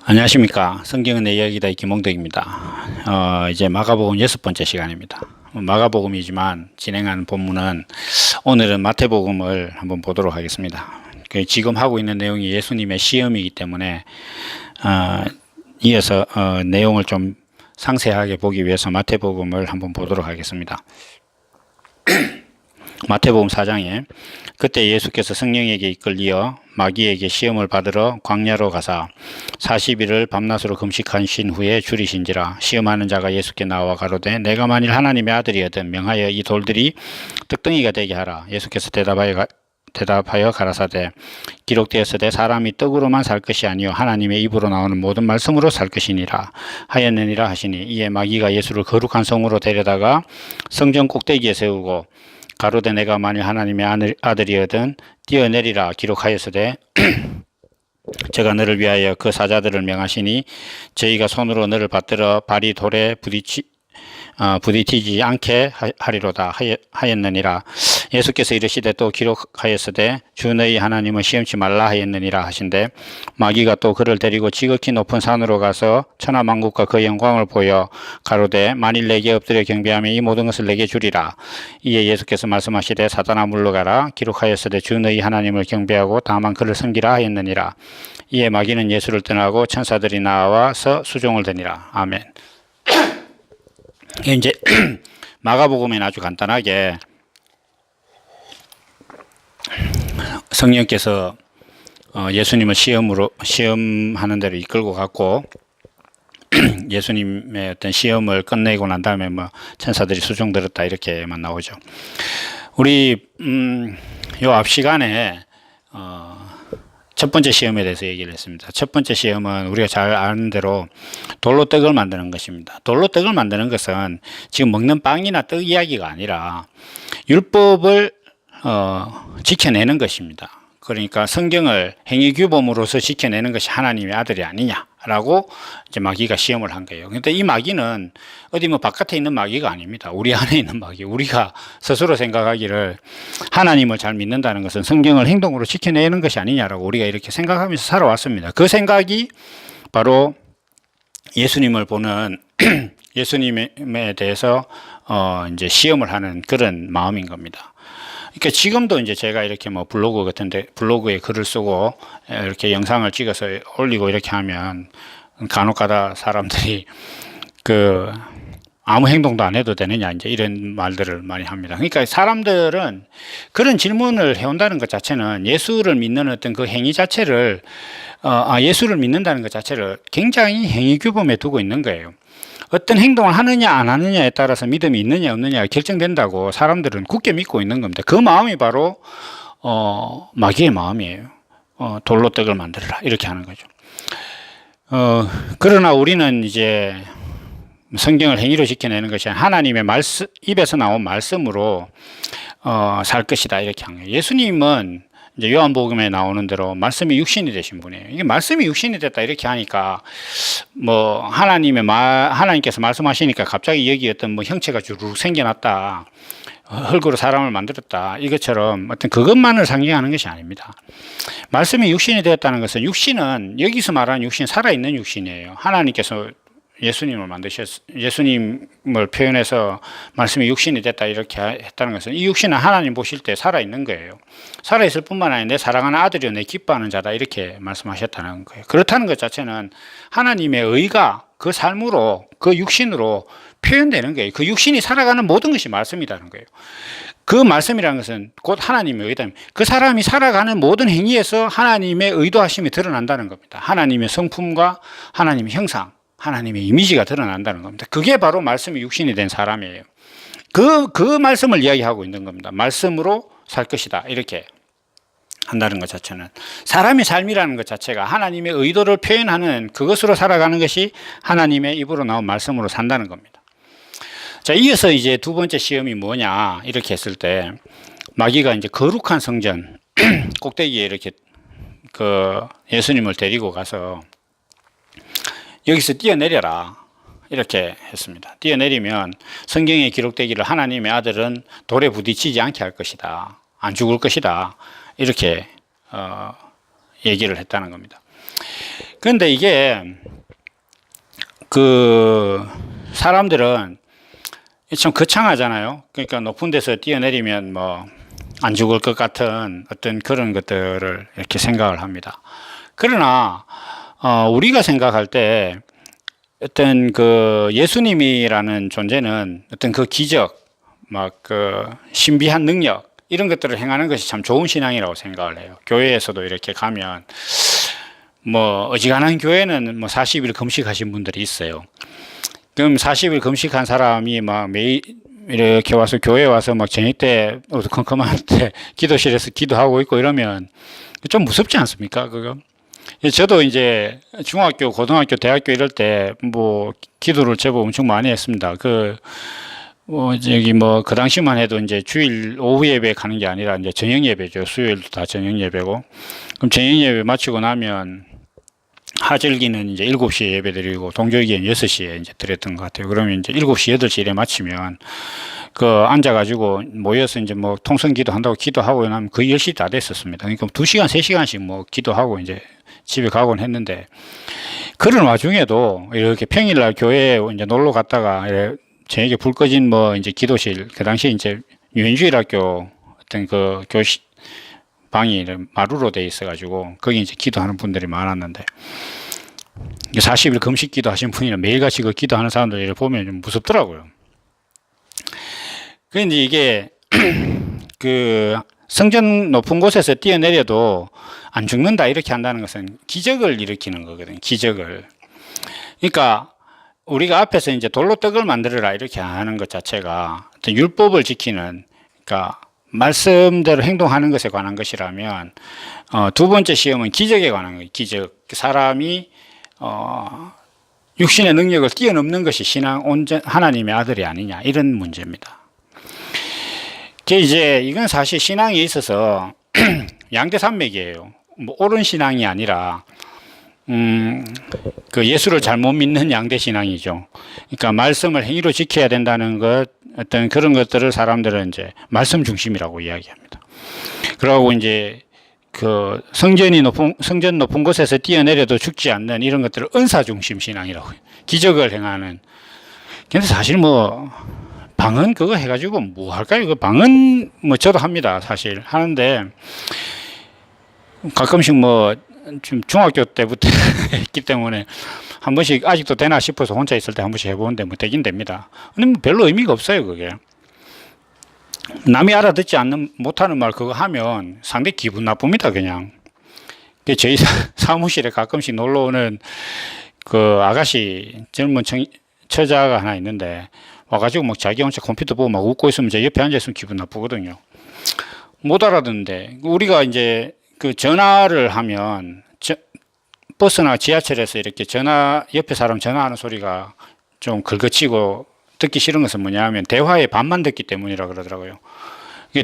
안녕하십니까. 성경은 내 이야기다 김홍덕입니다. 이제 마가복음 6번째 시간입니다. 마가복음이지만 진행하는 본문은 오늘은 마태복음을 한번 보도록 하겠습니다. 지금 하고 있는 내용이 예수님의 시험이기 때문에 이어서 내용을 좀 상세하게 보기 위해서 마태복음을 한번 보도록 하겠습니다. 마태복음 4장에 그때 예수께서 성령에게 이끌리어 마귀에게 시험을 받으러 광야로 가사 40일을 밤낮으로 금식하신 후에 줄이신지라. 시험하는 자가 예수께 나와 가로되 내가 만일 하나님의 아들이거든 명하여 이 돌들이 떡덩이가 되게 하라. 예수께서 대답하여 가라사대 기록되었으되 사람이 떡으로만 살 것이 아니요 하나님의 입으로 나오는 모든 말씀으로 살 것이니라 하였느니라 하시니, 이에 마귀가 예수를 거룩한 성으로 데려다가 성전 꼭대기에 세우고 가로되 내가 만일 하나님의 아들이거든 뛰어내리라. 기록하였으되 제가 너를 위하여 그 사자들을 명하시니 저희가 손으로 너를 받들어 발이 돌에 부딪히지 않게 하리로다 하였느니라. 예수께서 이르시되 또 기록하였으되 주 너희 하나님을 시험치 말라 하였느니라 하신대, 마귀가 또 그를 데리고 지극히 높은 산으로 가서 천하만국과 그 영광을 보여 가로되 만일 내게 엎드려 경배하면 이 모든 것을 내게 주리라. 이에 예수께서 말씀하시되 사단아 물러가라. 기록하였으되 주 너희 하나님을 경배하고 다만 그를 섬기라 하였느니라. 이에 마귀는 예수를 떠나고 천사들이 나와서 수종을 드니라. 아멘. 이제 마가복음에는 아주 간단하게 성령께서 예수님을 시험하는 데로 이끌고 갔고 예수님의 어떤 시험을 끝내고 난 다음에 천사들이 수종 들었다 이렇게만 나오죠. 우리 요 앞 시간에 첫 번째 시험에 대해서 얘기를 했습니다. 첫 번째 시험은 우리가 잘 아는 대로 돌로 떡을 만드는 것입니다. 돌로 떡을 만드는 것은 지금 먹는 빵이나 떡 이야기가 아니라 율법을 지켜내는 것입니다. 그러니까 성경을 행위규범으로서 지켜내는 것이 하나님의 아들이 아니냐라고 이제 마귀가 시험을 한 거예요. 그런데 이 마귀는 어디 바깥에 있는 마귀가 아닙니다. 우리 안에 있는 마귀. 우리가 스스로 생각하기를 하나님을 잘 믿는다는 것은 성경을 행동으로 지켜내는 것이 아니냐라고 우리가 이렇게 생각하면서 살아왔습니다. 그 생각이 바로 예수님을 보는 예수님에 대해서 이제 시험을 하는 그런 마음인 겁니다. 그러니까 지금도 이제 제가 이렇게 블로그 같은데 블로그에 글을 쓰고 이렇게 영상을 찍어서 올리고 이렇게 하면 간혹가다 사람들이 아무 행동도 안 해도 되느냐 이제 이런 말들을 많이 합니다. 그러니까 사람들은 그런 질문을 해온다는 것 자체는 예수를 믿는 어떤 그 행위 자체를 예수를 믿는다는 것 자체를 굉장히 행위 규범에 두고 있는 거예요. 어떤 행동을 하느냐 안 하느냐에 따라서 믿음이 있느냐 없느냐가 결정된다고 사람들은 굳게 믿고 있는 겁니다. 그 마음이 바로 마귀의 마음이에요. 돌로 떡을 만들어라 이렇게 하는 거죠. 그러나 우리는 이제 성경을 행위로 지켜내는 것이 하나님의 말씀, 입에서 나온 말씀으로 살 것이다 이렇게 한 거예요. 예수님은 이제 요한복음에 나오는 대로 말씀이 육신이 되신 분이에요. 이게 말씀이 육신이 됐다 이렇게 하니까 하나님께서 말씀하시니까 갑자기 여기 어떤 형체가 주르륵 생겨났다. 흙으로 사람을 만들었다. 이것처럼 어떤 그것만을 상징하는 것이 아닙니다. 말씀이 육신이 되었다는 것은 육신은 여기서 말하는 육신 살아있는 육신이에요. 하나님께서 예수님을 예수님을 표현해서 말씀이 육신이 됐다 이렇게 했다는 것은 이 육신은 하나님 보실 때 살아있는 거예요. 살아있을 뿐만 아니라 내 사랑하는 아들이요 내 기뻐하는 자다 이렇게 말씀하셨다는 거예요. 그렇다는 것 자체는 하나님의 의가 그 삶으로 그 육신으로 표현되는 거예요. 그 육신이 살아가는 모든 것이 말씀이라는 거예요. 그 말씀이라는 것은 곧 하나님의 의다. 그 사람이 살아가는 모든 행위에서 하나님의 의도하심이 드러난다는 겁니다. 하나님의 성품과 하나님의 형상, 하나님의 이미지가 드러난다는 겁니다. 그게 바로 말씀이 육신이 된 사람이에요. 그 말씀을 이야기하고 있는 겁니다. 말씀으로 살 것이다 이렇게 한다는 것 자체는 사람의 삶이라는 것 자체가 하나님의 의도를 표현하는 그것으로 살아가는 것이 하나님의 입으로 나온 말씀으로 산다는 겁니다. 자, 이어서 이제 두 번째 시험이 뭐냐 이렇게 했을 때 마귀가 이제 거룩한 성전 꼭대기에 이렇게 예수님을 데리고 가서 여기서 뛰어내려라 이렇게 했습니다. 뛰어내리면 성경에 기록되기를 하나님의 아들은 돌에 부딪히지 않게 할 것이다. 안 죽을 것이다. 이렇게 얘기를 했다는 겁니다. 그런데 이게 그 사람들은 참 거창하잖아요. 그러니까 높은 데서 뛰어내리면 뭐 안 죽을 것 같은 어떤 그런 것들을 이렇게 생각을 합니다. 그러나 우리가 생각할 때 어떤 그 예수님이라는 존재는 어떤 그 기적, 막 그 신비한 능력 이런 것들을 행하는 것이 참 좋은 신앙이라고 생각을 해요. 교회에서도 이렇게 가면 뭐 어지간한 교회는 뭐 40일 금식하신 분들이 있어요. 그럼 40일 금식한 사람이 막 매일 이렇게 와서 교회에 와서 막 저녁 때 어두컴컴할 때 기도실에서 기도하고 있고 이러면 좀 무섭지 않습니까? 그거. 저도 이제 중학교, 고등학교, 대학교 이럴 때 뭐 기도를 제법 엄청 많이 했습니다. 저기 그 당시만 해도 이제 주일 오후 예배 가는 게 아니라 이제 저녁 예배죠. 수요일도 다 저녁 예배고. 그럼 저녁 예배 마치고 나면 하절기는 이제 7시에 예배 드리고 동절기는 6시에 이제 드렸던 것 같아요. 그러면 이제 7시, 8시 이래 마치면 앉아가지고 모여서 이제 뭐 통성기도 한다고 기도하고 나면 거의 10시 다 됐었습니다. 그러니까 2시간, 3시간씩 뭐 기도하고 이제 집에 가곤 했는데 그런 와중에도 이렇게 평일날 교회에 이제 놀러 갔다가 저녁에 불 꺼진 뭐 이제 기도실, 그 당시 이제 유엔주일 학교 어떤 그 방이 마루로 돼 있어가지고 거기 이제 기도하는 분들이 많았는데 40일 금식 기도하신 분이나 매일같이 그 기도하는 사람들 보면 좀 무섭더라고요. 그런데 이게 그 성전 높은 곳에서 뛰어내려도 안 죽는다 이렇게 한다는 것은 기적을 일으키는 거거든요. 기적을. 그러니까 우리가 앞에서 이제 돌로 떡을 만들어라 이렇게 하는 것 자체가 어떤 율법을 지키는, 그러니까 말씀대로 행동하는 것에 관한 것이라면 두 번째 시험은 기적에 관한 거예요. 기적. 사람이 육신의 능력을 뛰어넘는 것이 신앙 온전 하나님의 아들이 아니냐 이런 문제입니다. 이제 이건 사실 신앙에 있어서 양대산맥이에요. 뭐 옳은 신앙이 아니라 그 예수를 잘못 믿는 양대 신앙이죠. 그러니까 말씀을 행위로 지켜야 된다는 것, 어떤 그런 것들을 사람들은 이제 말씀 중심이라고 이야기합니다. 그러고 이제 그 성전 높은 곳에서 뛰어내려도 죽지 않는 이런 것들을 은사 중심 신앙이라고 해요. 기적을 행하는. 근데 사실 뭐 방언 그거 해가지고 뭐 할까요? 그 방언 뭐 저도 합니다. 사실 하는데 가끔씩 뭐 좀 중학교 때부터 했기 때문에 한 번씩 아직도 되나 싶어서 혼자 있을 때 한 번씩 해보는데 뭐 되긴 됩니다. 근데 뭐 별로 의미가 없어요, 그게. 남이 알아듣지 못하는 말 그거 하면 상당히 기분 나쁩니다, 그냥. 저희 사무실에 가끔씩 놀러 오는 그 아가씨, 젊은 처자가 하나 있는데 와가지고 막 자기 혼자 컴퓨터 보고 막 웃고 있으면 제 옆에 앉아있으면 기분 나쁘거든요. 못 알아듣는데 우리가 이제 그 전화를 하면 버스나 지하철에서 이렇게 옆에 사람 전화하는 소리가 좀 긁어치고 듣기 싫은 것은 뭐냐 하면 대화의 반만 듣기 때문이라 그러더라고요.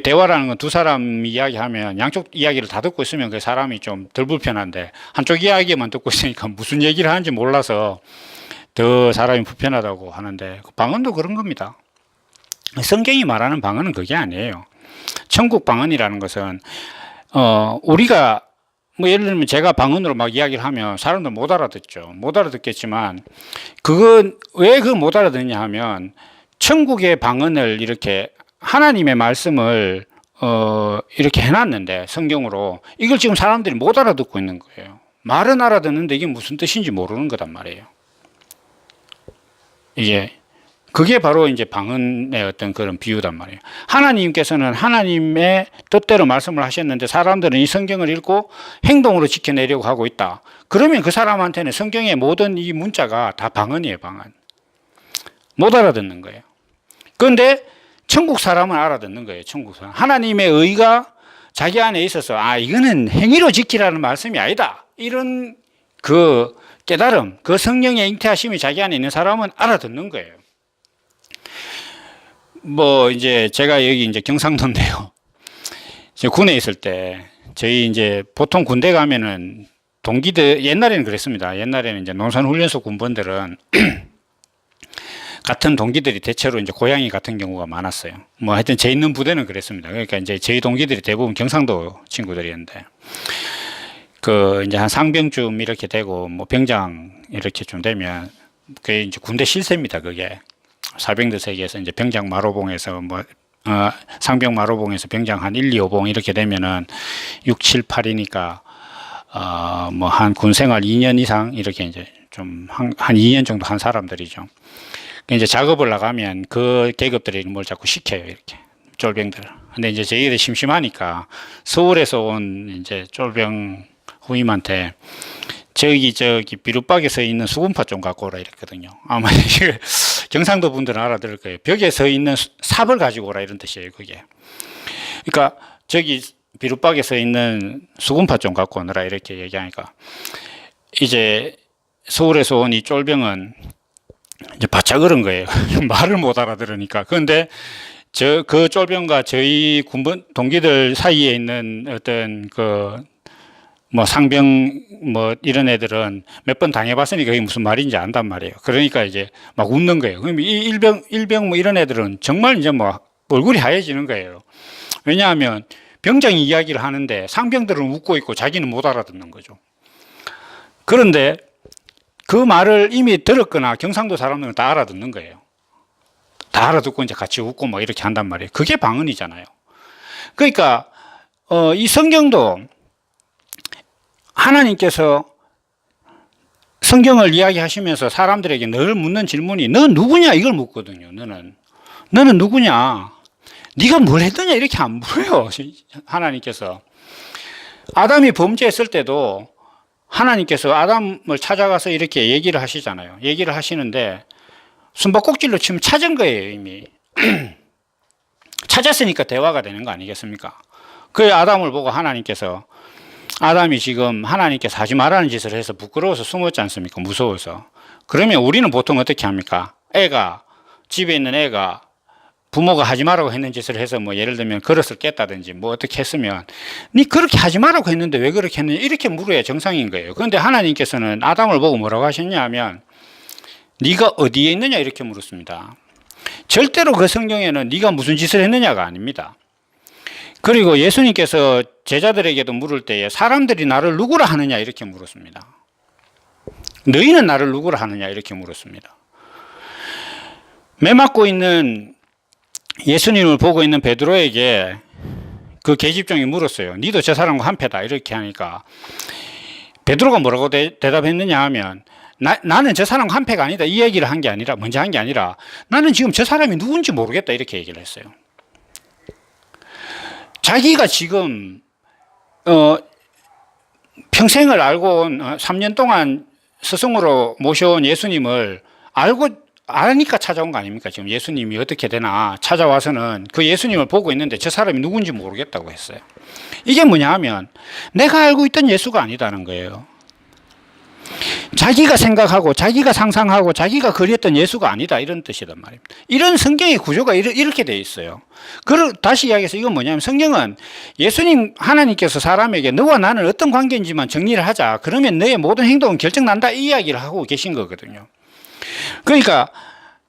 대화라는 건 두 사람 이야기하면 양쪽 이야기를 다 듣고 있으면 그 사람이 좀 덜 불편한데 한쪽 이야기만 듣고 있으니까 무슨 얘기를 하는지 몰라서 더 사람이 불편하다고 하는데 방언도 그런 겁니다. 성경이 말하는 방언은 그게 아니에요. 천국 방언이라는 것은 우리가 뭐 예를 들면 제가 방언으로 막 이야기를 하면 사람들 못 알아듣죠. 못 알아듣겠지만 그건 왜 못 알아듣냐 하면 천국의 방언을 이렇게 하나님의 말씀을 이렇게 해놨는데 성경으로 이걸 지금 사람들이 못 알아듣고 있는 거예요. 말은 알아듣는데 이게 무슨 뜻인지 모르는 거단 말이에요. 그게 바로 이제 방언의 어떤 그런 비유단 말이에요. 하나님께서는 하나님의 뜻대로 말씀을 하셨는데 사람들은 이 성경을 읽고 행동으로 지켜내려고 하고 있다. 그러면 그 사람한테는 성경의 모든 이 문자가 다 방언이에요, 방언. 못 알아듣는 거예요. 그런데 천국 사람은 알아듣는 거예요, 천국 사람. 하나님의 의가 자기 안에 있어서 이거는 행위로 지키라는 말씀이 아니다. 이런 그 깨달음, 그 성령의 잉태하심이 자기 안에 있는 사람은 알아듣는 거예요. 이제 제가 여기 이제 경상도인데요. 군에 있을 때 저희 이제 보통 군대 가면은 동기들 옛날에는 그랬습니다. 옛날에는 이제 농산훈련소 군번들은 같은 동기들이 대체로 이제 고향이 같은 경우가 많았어요. 하여튼 제 있는 부대는 그랬습니다. 그러니까 이제 저희 동기들이 대부분 경상도 친구들이었는데 그 이제 한 상병쯤 이렇게 되고 뭐 병장 이렇게 좀 되면 그게 이제 군대 실세입니다. 그게 사병들 세계에서 이제 병장 마로봉에서 뭐 상병 마로봉에서 병장 한 1, 2, 5봉 이렇게 되면은 6, 7, 8이니까 뭐 한 군 생활 2년 이상 이렇게 이제 좀 한 2년 정도 한 사람들이죠. 이제 작업을 나가면 그 계급들이 뭘 자꾸 시켜요, 이렇게 쫄병들. 근데 이제 저희들이 심심하니까 서울에서 온 이제 쫄병 후임한테 저기 비루박에 서 있는 수군파 좀 갖고 오라 이랬거든요. 아마 경상도 분들은 알아들을 거예요. 벽에 서 있는 삽을 가지고 오라 이런 뜻이에요, 그게. 그러니까 저기 비루박에 서 있는 수군파 좀 갖고 오너라 이렇게 얘기하니까 이제 서울에서 온 이 쫄병은 이제 바짝 얼은 거예요. 말을 못 알아들으니까. 그런데 그 쫄병과 저희 군번 동기들 사이에 있는 어떤 뭐 상병 뭐 이런 애들은 몇 번 당해봤으니까 그게 무슨 말인지 안단 말이에요. 그러니까 이제 막 웃는 거예요. 그럼 이 일병 뭐 이런 애들은 정말 이제 뭐 얼굴이 하얘지는 거예요. 왜냐하면 병장이 이야기를 하는데 상병들은 웃고 있고 자기는 못 알아듣는 거죠. 그런데 그 말을 이미 들었거나 경상도 사람들은 다 알아듣는 거예요. 다 알아듣고 이제 같이 웃고 뭐 이렇게 한단 말이에요. 그게 방언이잖아요. 그러니까 이 성경도 하나님께서 성경을 이야기하시면서 사람들에게 늘 묻는 질문이 너 누구냐 이걸 묻거든요. 너는 누구냐? 네가 뭘 했더냐 이렇게 안 물어요. 하나님께서. 아담이 범죄했을 때도 하나님께서 아담을 찾아가서 이렇게 얘기를 하시잖아요. 얘기를 하시는데 숨바꼭질로 치면 찾은 거예요, 이미. 찾았으니까 대화가 되는 거 아니겠습니까? 그 아담을 보고 하나님께서 아담이 지금 하나님께서 하지 말라는 짓을 해서 부끄러워서 숨었지 않습니까? 무서워서. 그러면 우리는 보통 어떻게 합니까? 집에 있는 애가 부모가 하지 말라고 했는 짓을 해서 뭐 예를 들면 그릇을 깼다든지 뭐 어떻게 했으면 니 그렇게 하지 말라고 했는데 왜 그렇게 했느냐 이렇게 물어야 정상인 거예요. 그런데 하나님께서는 아담을 보고 뭐라고 하셨냐 하면 네가 어디에 있느냐 이렇게 물었습니다. 절대로 그 성경에는 네가 무슨 짓을 했느냐가 아닙니다. 그리고 예수님께서 제자들에게도 물을 때에 사람들이 나를 누구라 하느냐 이렇게 물었습니다. 너희는 나를 누구라 하느냐 이렇게 물었습니다. 매맞고 있는 예수님을 보고 있는 베드로에게 그 계집종이 물었어요. 니도 저 사람과 한패다 이렇게 하니까 베드로가 뭐라고 대답했느냐 하면 나는 저 사람과 한패가 아니다 이 얘기를 한 게 아니라 먼저 한 게 아니라 나는 지금 저 사람이 누군지 모르겠다 이렇게 얘기를 했어요. 자기가 지금 평생을 알고 온 3년 동안 스승으로 모셔온 예수님을 아니까 찾아온 거 아닙니까? 지금 예수님이 어떻게 되나 찾아와서는 그 예수님을 보고 있는데 저 사람이 누군지 모르겠다고 했어요. 이게 뭐냐 하면 내가 알고 있던 예수가 아니다는 거예요. 자기가 생각하고 자기가 상상하고 자기가 그렸던 예수가 아니다 이런 뜻이란 말입니다. 이런 성경의 구조가 이렇게 돼 있어요. 다시 이야기해서 이건 뭐냐면 성경은 예수님 하나님께서 사람에게 너와 나는 어떤 관계인지만 정리를 하자. 그러면 너의 모든 행동은 결정난다 이 이야기를 하고 계신 거거든요. 그러니까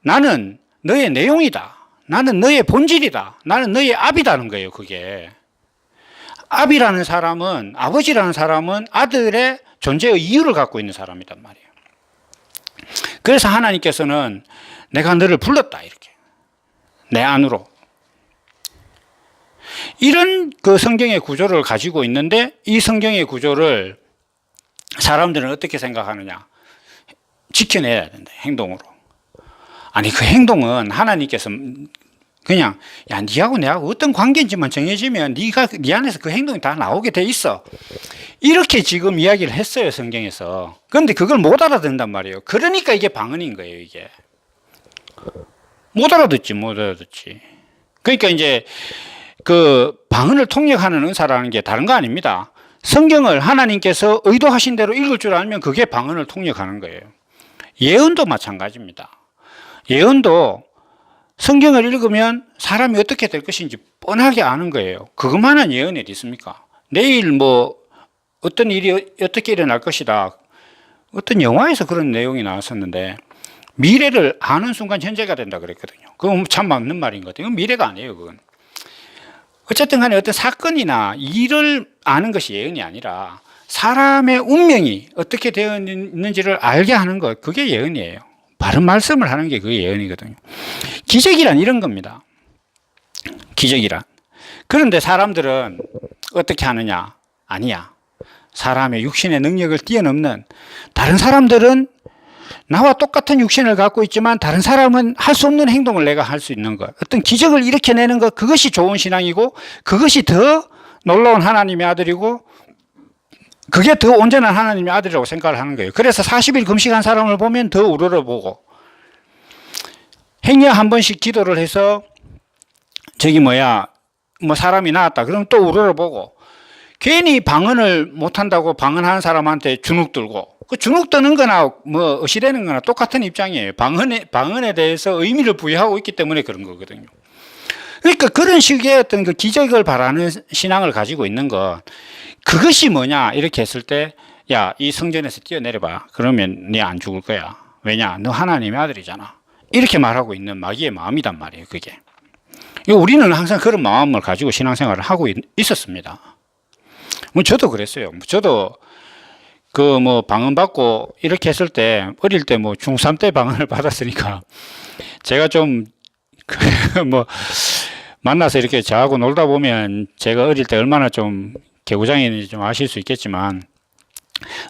나는 너의 내용이다. 나는 너의 본질이다. 나는 너의 압이다는 거예요. 그게. 압이라는 사람은 아버지라는 사람은 아들의 존재의 이유를 갖고 있는 사람이란 말이에요. 그래서 하나님께서는 내가 너를 불렀다 이렇게 내 안으로 이런 그 성경의 구조를 가지고 있는데 이 성경의 구조를 사람들은 어떻게 생각하느냐 지켜내야 된다 행동으로. 아니 그 행동은 하나님께서 그냥 야 니하고 내하고 어떤 관계인지만 정해지면 네 안에서 그 행동이 다 나오게 돼 있어 이렇게 지금 이야기를 했어요 성경에서. 그런데 그걸 못 알아듣는단 말이에요. 그러니까 이게 방언인 거예요. 이게 못 알아듣지. 그러니까 이제 그 방언을 통역하는 은사라는 게 다른 거 아닙니다. 성경을 하나님께서 의도하신 대로 읽을 줄 알면 그게 방언을 통역하는 거예요. 예언도 마찬가지입니다. 예언도 성경을 읽으면 사람이 어떻게 될 것인지 뻔하게 아는 거예요. 그것만한 예언이 어디 있습니까? 내일 뭐 어떤 일이 어떻게 일어날 것이다. 어떤 영화에서 그런 내용이 나왔었는데 미래를 아는 순간 현재가 된다 그랬거든요. 그건 참 맞는 말인 것 같아요. 이건 미래가 아니에요. 그건. 어쨌든 간에 어떤 사건이나 일을 아는 것이 예언이 아니라 사람의 운명이 어떻게 되어 있는지를 알게 하는 것, 그게 예언이에요. 바른 말씀을 하는 게 그게 예언이거든요. 기적이란 이런 겁니다. 기적이란. 그런데 사람들은 어떻게 하느냐? 아니야. 사람의 육신의 능력을 뛰어넘는, 다른 사람들은 나와 똑같은 육신을 갖고 있지만 다른 사람은 할 수 없는 행동을 내가 할 수 있는 것, 어떤 기적을 일으켜내는 것, 그것이 좋은 신앙이고 그것이 더 놀라운 하나님의 아들이고 그게 더 온전한 하나님의 아들이라고 생각을 하는 거예요. 그래서 40일 금식한 사람을 보면 더 우러러보고, 행여 한 번씩 기도를 해서 저기 뭐 사람이 나왔다 그러면 또 우러러보고, 괜히 방언을 못한다고 방언하는 사람한테 주눅 들고, 그 주눅 드는 거나 뭐 의시되는 거나 똑같은 입장이에요. 방언에 대해서 의미를 부여하고 있기 때문에 그런 거거든요. 그러니까 그런 식의 어떤 그 기적을 바라는 신앙을 가지고 있는 것, 그것이 뭐냐 이렇게 했을 때, 야, 이 성전에서 뛰어내려봐. 그러면 네 안 죽을 거야. 왜냐? 너 하나님의 아들이잖아. 이렇게 말하고 있는 마귀의 마음이단 말이에요, 그게. 우리는 항상 그런 마음을 가지고 신앙생활을 하고 있었습니다. 뭐 저도 그랬어요. 저도 그 뭐 방언 받고 이렇게 했을 때, 어릴 때 뭐 중3 때 방언을 받았으니까 제가 좀 뭐 만나서 이렇게 저하고 놀다 보면 제가 어릴 때 얼마나 좀 개구장이었는지 좀 아실 수 있겠지만,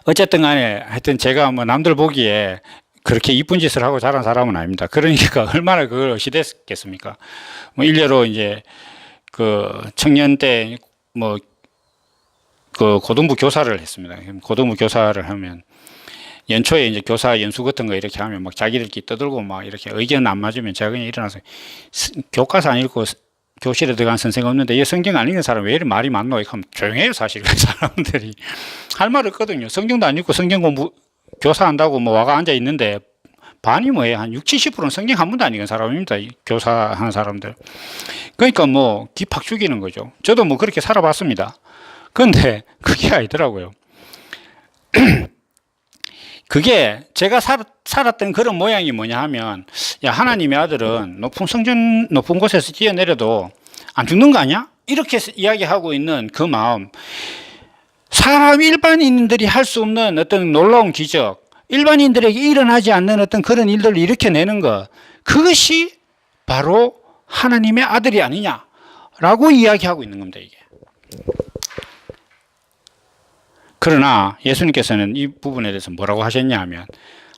어쨌든 간에 하여튼 제가 뭐 남들 보기에 그렇게 이쁜 짓을 하고 자란 사람은 아닙니다. 그러니까 얼마나 그걸 의시됐겠습니까? 뭐 일례로 이제 그 청년 때 뭐 그 고등부 교사를 했습니다. 고등부 교사를 하면 연초에 이제 교사 연수 같은 거 이렇게 하면 막 자기들끼리 떠들고 막 이렇게 의견 안 맞으면 제가 그냥 일어나서, 교과서 안 읽고 교실에 들어간 선생 없는데 얘 성경 안 읽는 사람 왜 이렇게 말이 많노? 이렇게 하면 조용해요, 사실. 사람들이 할 말 없거든요. 성경도 안 읽고 성경 공부 교사한다고 뭐 와가 앉아 있는데 반이 뭐예요? 한 60, 70%는 성경 한 번도 안 읽은 사람입니다. 교사하는 사람들. 그러니까 뭐 기팍 죽이는 거죠. 저도 뭐 그렇게 살아봤습니다. 그런데 그게 아니더라고요. 그게 제가 살았던 그런 모양이 뭐냐 하면, 야, 하나님의 아들은 높은 곳에서 뛰어내려도 안 죽는 거 아니야? 이렇게 이야기하고 있는 그 마음, 사람 일반인들이 할 수 없는 어떤 놀라운 기적, 일반인들에게 일어나지 않는 어떤 그런 일들을 일으켜내는 것, 그것이 바로 하나님의 아들이 아니냐라고 이야기하고 있는 겁니다, 이게. 그러나 예수님께서는 이 부분에 대해서 뭐라고 하셨냐 하면,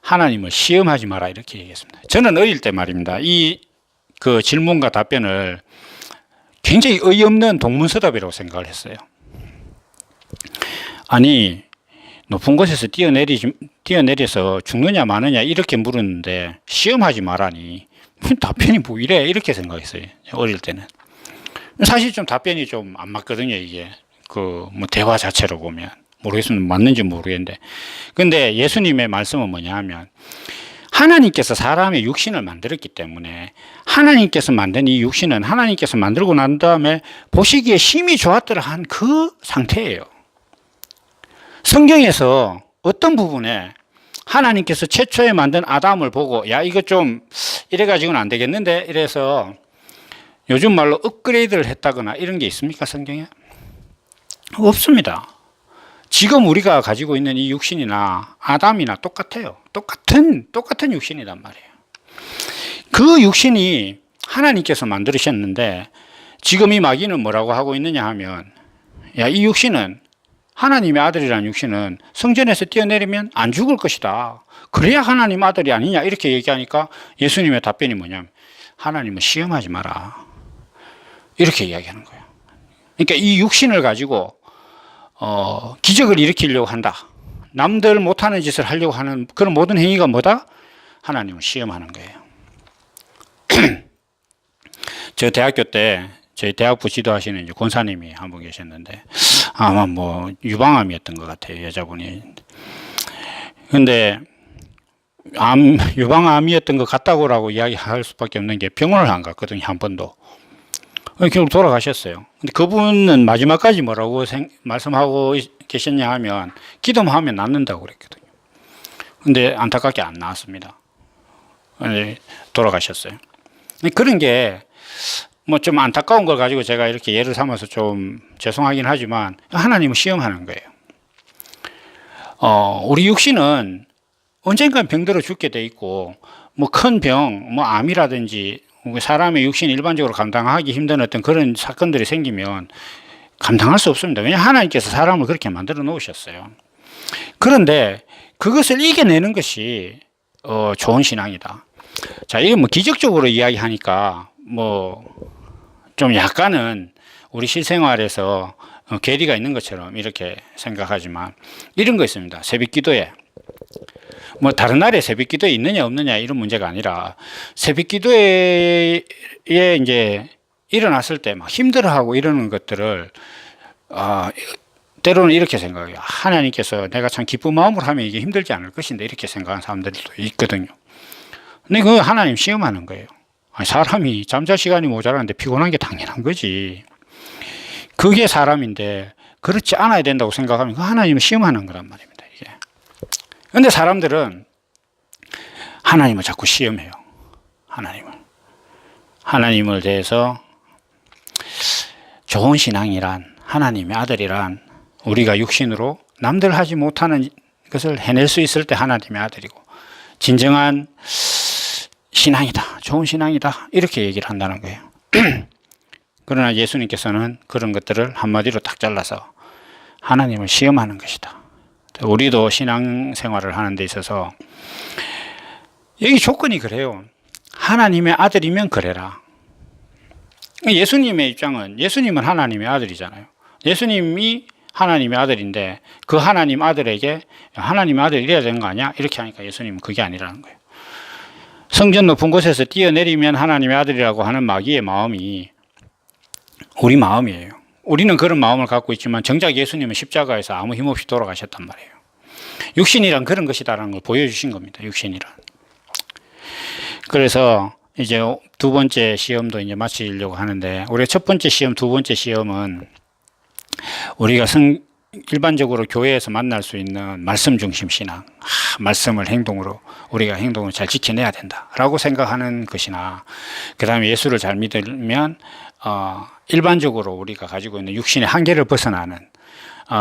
하나님을 시험하지 마라 이렇게 얘기했습니다. 저는 어릴 때 말입니다, 이 그 질문과 답변을 굉장히 어이없는 동문서답이라고 생각을 했어요. 아니, 높은 곳에서 뛰어내려서 죽느냐 마느냐 이렇게 물었는데 시험하지 말라니 답변이 뭐 이래, 이렇게 생각했어요, 어릴 때는. 사실 좀 답변이 좀 안 맞거든요, 이게. 그 뭐 대화 자체로 보면. 모르겠습니다. 맞는지 모르겠는데. 근데 예수님의 말씀은 뭐냐 하면, 하나님께서 사람의 육신을 만들었기 때문에 하나님께서 만든 이 육신은 하나님께서 만들고 난 다음에 보시기에 심히 좋았더라 한 그 상태예요. 성경에서 어떤 부분에 하나님께서 최초에 만든 아담을 보고, 야, 이거 좀 이래가지고는 안 되겠는데 이래서 요즘 말로 업그레이드를 했다거나 이런 게 있습니까, 성경에? 없습니다. 지금 우리가 가지고 있는 이 육신이나 아담이나 똑같아요. 똑같은 육신이란 말이에요. 그 육신이 하나님께서 만드셨는데, 지금 이 마귀는 뭐라고 하고 있느냐 하면, 야, 이 육신은, 하나님의 아들이라는 육신은 성전에서 뛰어내리면 안 죽을 것이다. 그래야 하나님 아들이 아니냐 이렇게 얘기하니까 예수님의 답변이 뭐냐면, 하나님은 시험하지 마라 이렇게 이야기하는 거예요. 그러니까 이 육신을 가지고 기적을 일으키려고 한다, 남들 못하는 짓을 하려고 하는 그런 모든 행위가 뭐다? 하나님을 시험하는 거예요. 저 대학교 때 저희 대학부 지도하시는 이제 권사님이 한 분 계셨는데, 아마 뭐 유방암이었던 것 같아요, 여자분이. 근데 유방암이었던 것 같다고라고 이야기할 수밖에 없는 게, 병원을 안 갔거든요, 한 번도. 결국 돌아가셨어요. 근데 그분은 마지막까지 뭐라고 말씀하고 계셨냐 하면, 기도만 하면 낫는다고 그랬거든요. 근데 안타깝게 안 나왔습니다. 돌아가셨어요. 그런 게 뭐 좀 안타까운 걸 가지고 제가 이렇게 예를 삼아서 좀 죄송하긴 하지만, 하나님을 시험하는 거예요. 우리 육신은 언젠간 병들어 죽게 돼 있고, 뭐 큰 병, 뭐 암이라든지 사람의 육신 일반적으로 감당하기 힘든 어떤 그런 사건들이 생기면 감당할 수 없습니다. 왜냐하면 하나님께서 사람을 그렇게 만들어 놓으셨어요. 그런데 그것을 이겨내는 것이 좋은 신앙이다. 자, 이게 뭐 기적적으로 이야기하니까 뭐 좀 약간은 우리 실생활에서 괴리가 있는 것처럼 이렇게 생각하지만 이런 거 있습니다. 새벽 기도에 뭐 다른 날에 새벽 기도에 있느냐 없느냐 이런 문제가 아니라 새벽 기도에 이제 일어났을 때 막 힘들어하고 이러는 것들을 때로는 이렇게 생각해요. 하나님께서 내가 참 기쁜 마음으로 하면 이게 힘들지 않을 것인데 이렇게 생각하는 사람들도 있거든요. 근데 그 하나님 시험하는 거예요. 사람이 잠잘 시간이 모자라는데 피곤한 게 당연한 거지. 그게 사람인데 그렇지 않아야 된다고 생각하면 그 하나님을 시험하는 거란 말입니다. 이게. 근데 사람들은 하나님을 자꾸 시험해요. 하나님을 대해서 좋은 신앙이란, 하나님의 아들이란 우리가 육신으로 남들 하지 못하는 것을 해낼 수 있을 때 하나님의 아들이고 진정한 신앙이다, 좋은 신앙이다 이렇게 얘기를 한다는 거예요. 그러나 예수님께서는 그런 것들을 한마디로 딱 잘라서 하나님을 시험하는 것이다. 우리도 신앙생활을 하는 데 있어서 여기 조건이 그래요. 하나님의 아들이면 그래라. 예수님의 입장은, 예수님은 하나님의 아들이잖아요. 예수님이 하나님의 아들인데 그 하나님 아들에게 하나님의 아들 이래야 되는 거 아니야? 이렇게 하니까 예수님은 그게 아니라는 거예요. 성전 높은 곳에서 뛰어내리면 하나님의 아들이라고 하는 마귀의 마음이 우리 마음이에요. 우리는 그런 마음을 갖고 있지만 정작 예수님은 십자가에서 아무 힘없이 돌아가셨단 말이에요. 육신이란 그런 것이다라는 걸 보여주신 겁니다. 육신이란. 그래서 이제 두 번째 시험도 이제 마치려고 하는데, 우리가 첫 번째 시험, 두 번째 시험은 우리가 일반적으로 교회에서 만날 수 있는 말씀 중심 신앙, 말씀을 행동으로 우리가 행동을 잘 지켜내야 된다라고 생각하는 것이나, 그 다음에 예수를 잘 믿으면 일반적으로 우리가 가지고 있는 육신의 한계를 벗어나는,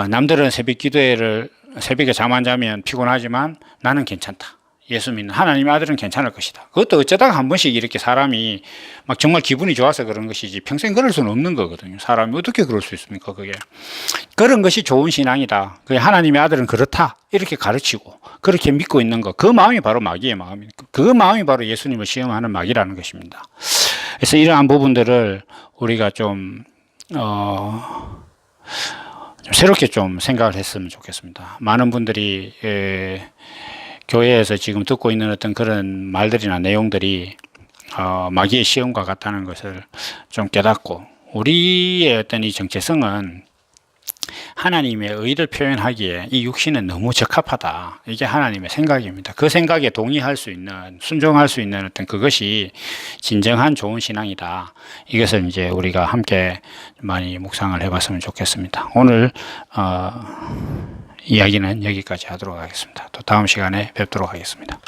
남들은 새벽에 잠 안 자면 피곤하지만 나는 괜찮다. 예수 믿는 하나님의 아들은 괜찮을 것이다. 그것도 어쩌다가 한 번씩 이렇게 사람이 막 정말 기분이 좋아서 그런 것이지 평생 그럴 수는 없는 거거든요. 사람이 어떻게 그럴 수 있습니까? 그게. 그런 것이 좋은 신앙이다. 하나님의 아들은 그렇다. 이렇게 가르치고 그렇게 믿고 있는 것. 그 마음이 바로 마귀의 마음입니다. 그 마음이 바로 예수님을 시험하는 마귀라는 것입니다. 그래서 이러한 부분들을 우리가 좀 새롭게 좀 생각을 했으면 좋겠습니다. 많은 분들이 교회에서 지금 듣고 있는 어떤 그런 말들이나 내용들이 마귀의 시험과 같다는 것을 좀 깨닫고, 우리의 어떤 이 정체성은 하나님의 의를 표현하기에 이 육신은 너무 적합하다. 이게 하나님의 생각입니다. 그 생각에 동의할 수 있는, 순종할 수 있는 어떤 그것이 진정한 좋은 신앙이다. 이것을 이제 우리가 함께 많이 묵상을 해봤으면 좋겠습니다. 오늘 이야기는 여기까지 하도록 하겠습니다. 또 다음 시간에 뵙도록 하겠습니다.